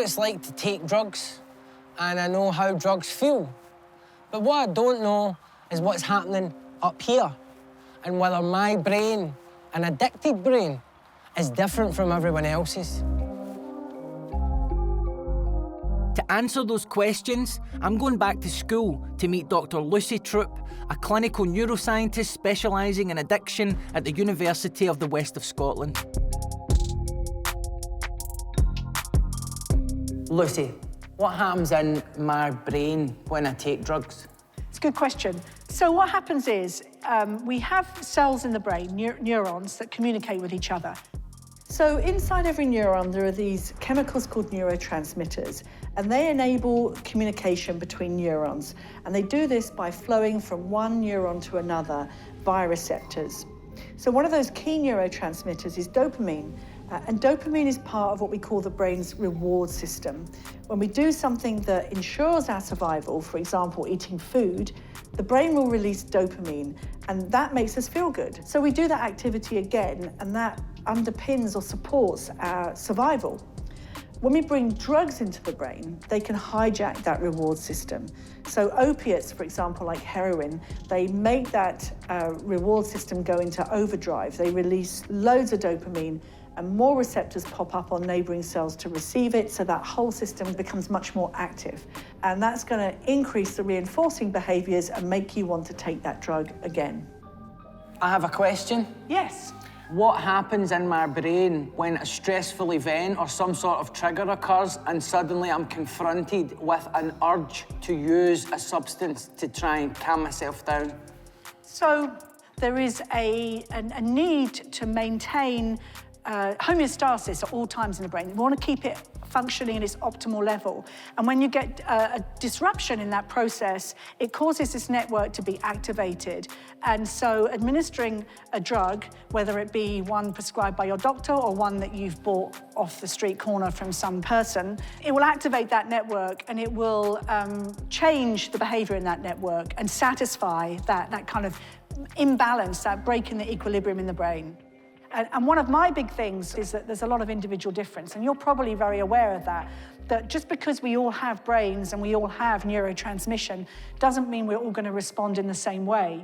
it's like to take drugs, and I know how drugs feel. But what I don't know is what's happening up here, and whether my brain, an addicted brain, is different from everyone else's. To answer those questions, I'm going back to school to meet Dr. Lucy Troop, a clinical neuroscientist specialising in addiction at the University of the West of Scotland. Lucy, what happens in my brain when I take drugs? It's a good question. So what happens is we have cells in the brain, neurons, that communicate with each other. So inside every neuron, there are these chemicals called neurotransmitters, and they enable communication between neurons. And they do this by flowing from one neuron to another via receptors. So one of those key neurotransmitters is dopamine. And dopamine is part of what we call the brain's reward system. When we do something that ensures our survival, for example, eating food, the brain will release dopamine, and that makes us feel good. So we do that activity again, and that underpins or supports our survival. When we bring drugs into the brain, they can hijack that reward system. So opiates, for example, like heroin, they make that reward system go into overdrive. They release loads of dopamine, and more receptors pop up on neighbouring cells to receive it, so that whole system becomes much more active. And that's going to increase the reinforcing behaviours and make you want to take that drug again. I have a question. Yes. What happens in my brain when a stressful event or some sort of trigger occurs and suddenly I'm confronted with an urge to use a substance to try and calm myself down? So there is a need to maintain homeostasis at all times in the brain. We want to keep it functioning at its optimal level. And when you get a disruption in that process, it causes this network to be activated. And so administering a drug, whether it be one prescribed by your doctor or one that you've bought off the street corner from some person, it will activate that network, and it will change the behavior in that network and satisfy that kind of imbalance, that break in the equilibrium in the brain. And one of my big things is that there's a lot of individual difference, and you're probably very aware of that just because we all have brains and we all have neurotransmission doesn't mean we're all going to respond in the same way.